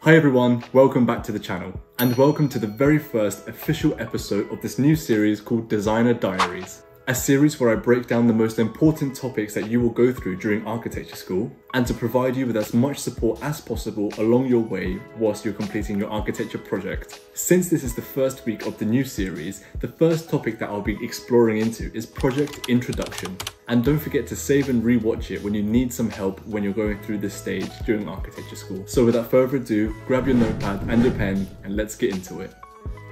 Hi everyone, welcome back to the channel, and welcome to the very first official episode of this new series called Designer Diaries. A series where I break down the most important topics that you will go through during architecture school, and to provide you with as much support as possible along your way whilst you're completing your architecture project. Since this is the first week of the new series, the first topic that I'll be exploring into is project introduction. And don't forget to save and rewatch it when you need some help when you're going through this stage during architecture school. So without further ado, grab your notepad and your pen and let's get into it.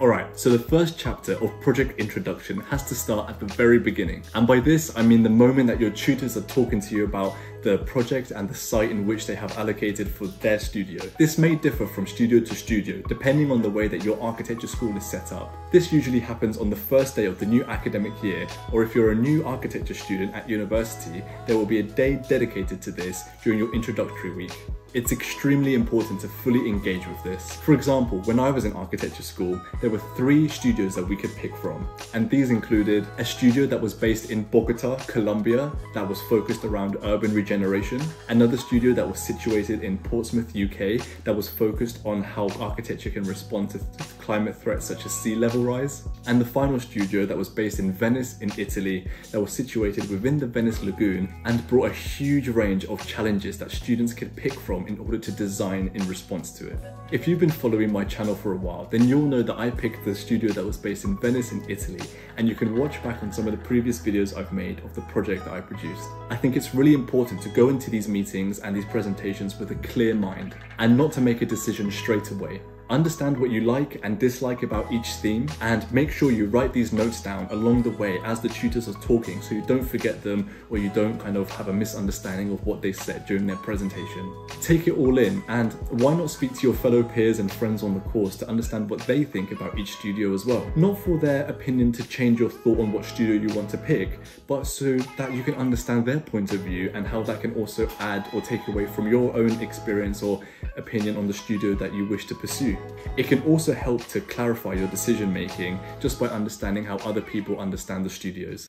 Alright, so the first chapter of project introduction has to start at the very beginning. And by this, I mean the moment that your tutors are talking to you about the project and the site in which they have allocated for their studio. This may differ from studio to studio, depending on the way that your architecture school is set up. This usually happens on the first day of the new academic year, or if you're a new architecture student at university, there will be a day dedicated to this during your introductory week. It's extremely important to fully engage with this. For example, when I was in architecture school, there were 3 studios that we could pick from. And these included a studio that was based in Bogota, Colombia, that was focused around urban regeneration. Another studio that was situated in Portsmouth, UK, that was focused on how architecture can respond to climate threats such as sea level rise. And the final studio that was based in Venice, in Italy, that was situated within the Venice Lagoon and brought a huge range of challenges that students could pick from in order to design in response to it. If you've been following my channel for a while, then you'll know that I picked the studio that was based in Venice in Italy, and you can watch back on some of the previous videos I've made of the project that I produced. I think it's really important to go into these meetings and these presentations with a clear mind, and not to make a decision straight away. Understand what you like and dislike about each theme, and make sure you write these notes down along the way as the tutors are talking so you don't forget them or you don't kind of have a misunderstanding of what they said during their presentation. Take it all in, and why not speak to your fellow peers and friends on the course to understand what they think about each studio as well. Not for their opinion to change your thought on what studio you want to pick, but so that you can understand their point of view and how that can also add or take away from your own experience or opinion on the studio that you wish to pursue. It can also help to clarify your decision making just by understanding how other people understand the studios.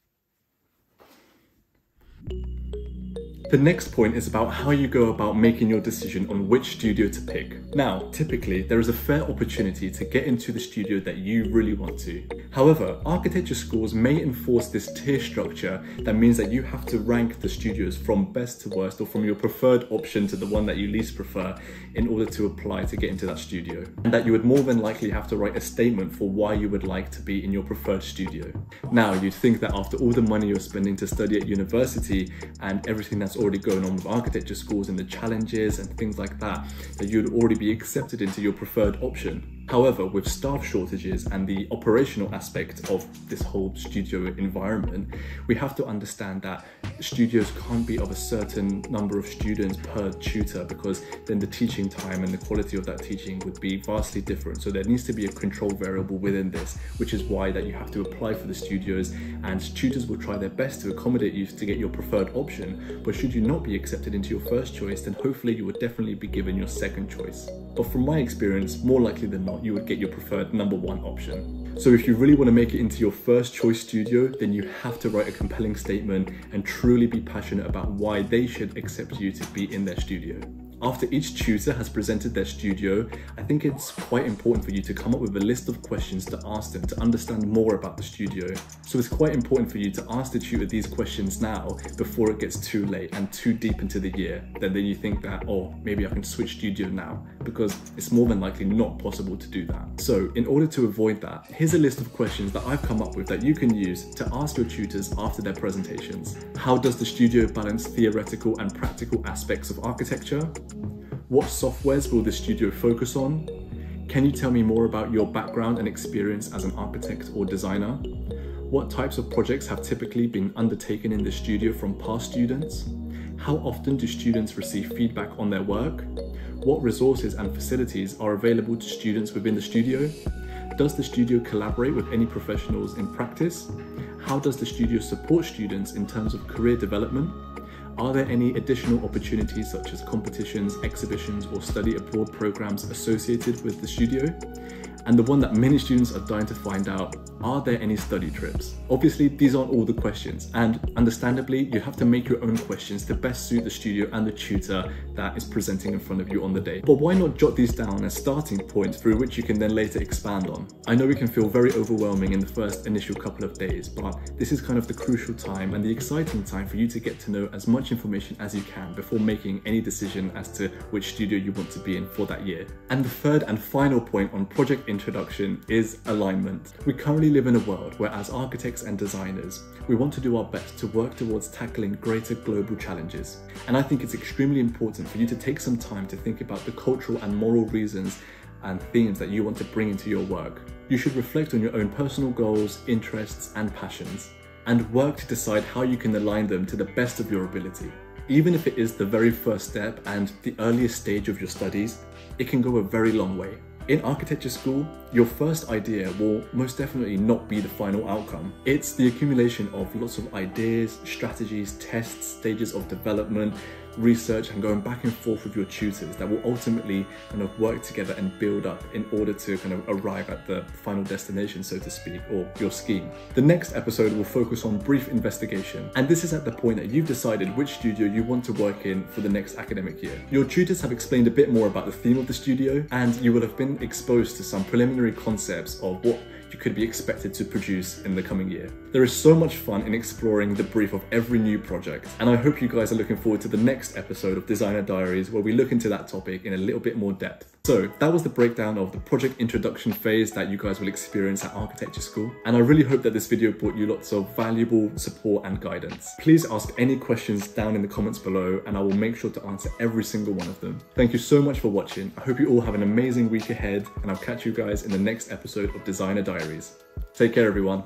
The next point is about how you go about making your decision on which studio to pick. Now, typically, there is a fair opportunity to get into the studio that you really want to. However, architecture schools may enforce this tier structure that means that you have to rank the studios from best to worst, or from your preferred option to the one that you least prefer, in order to apply to get into that studio. And that you would more than likely have to write a statement for why you would like to be in your preferred studio. Now, you'd think that after all the money you're spending to study at university and everything that's already going on with architecture schools and the challenges and things like that, that you'd already be accepted into your preferred option. However, with staff shortages and the operational aspect of this whole studio environment, we have to understand that studios can't be of a certain number of students per tutor, because then the teaching time and the quality of that teaching would be vastly different. So there needs to be a control variable within this, which is why that you have to apply for the studios, and tutors will try their best to accommodate you to get your preferred option. But should you not be accepted into your first choice, then hopefully you would definitely be given your second choice. But from my experience, more likely than not, you would get your preferred number 1 option. So if you really want to make it into your first choice studio, then you have to write a compelling statement and truly be passionate about why they should accept you to be in their studio. After each tutor has presented their studio, I think it's quite important for you to come up with a list of questions to ask them to understand more about the studio. So it's quite important for you to ask the tutor these questions now before it gets too late and too deep into the year. Then you think that, oh, maybe I can switch studio now, because it's more than likely not possible to do that. So in order to avoid that, here's a list of questions that I've come up with that you can use to ask your tutors after their presentations. How does the studio balance theoretical and practical aspects of architecture? What softwares will the studio focus on? Can you tell me more about your background and experience as an architect or designer? What types of projects have typically been undertaken in the studio from past students? How often do students receive feedback on their work? What resources and facilities are available to students within the studio? Does the studio collaborate with any professionals in practice? How does the studio support students in terms of career development? Are there any additional opportunities such as competitions, exhibitions, or study abroad programs associated with the studio? And the one that many students are dying to find out, are there any study trips? Obviously, these aren't all the questions, and understandably, you have to make your own questions to best suit the studio and the tutor that is presenting in front of you on the day. But why not jot these down as starting points through which you can then later expand on? I know it can feel very overwhelming in the first initial couple of days, but this is kind of the crucial time and the exciting time for you to get to know as much information as you can before making any decision as to which studio you want to be in for that year. And the third and final point on project introduction is alignment. We currently live in a world where, as architects and designers, we want to do our best to work towards tackling greater global challenges. And I think it's extremely important for you to take some time to think about the cultural and moral reasons and themes that you want to bring into your work. You should reflect on your own personal goals, interests, and passions, and work to decide how you can align them to the best of your ability. Even if it is the very first step and the earliest stage of your studies, it can go a very long way. In architecture school, your first idea will most definitely not be the final outcome. It's the accumulation of lots of ideas, strategies, tests, stages of development, research, and going back and forth with your tutors that will ultimately kind of work together and build up in order to kind of arrive at the final destination, so to speak, or your scheme. The next episode will focus on brief investigation, and this is at the point that you've decided which studio you want to work in for the next academic year. Your tutors have explained a bit more about the theme of the studio, and you will have been exposed to some preliminary concepts of what you could be expected to produce in the coming year. There is so much fun in exploring the brief of every new project, and I hope you guys are looking forward to the next episode of Designer Diaries, where we look into that topic in a little bit more depth. So that was the breakdown of the project introduction phase that you guys will experience at architecture school, and I really hope that this video brought you lots of valuable support and guidance. Please ask any questions down in the comments below, and I will make sure to answer every single one of them. Thank you so much for watching. I hope you all have an amazing week ahead, and I'll catch you guys in the next episode of Designer Diaries. Take care, everyone.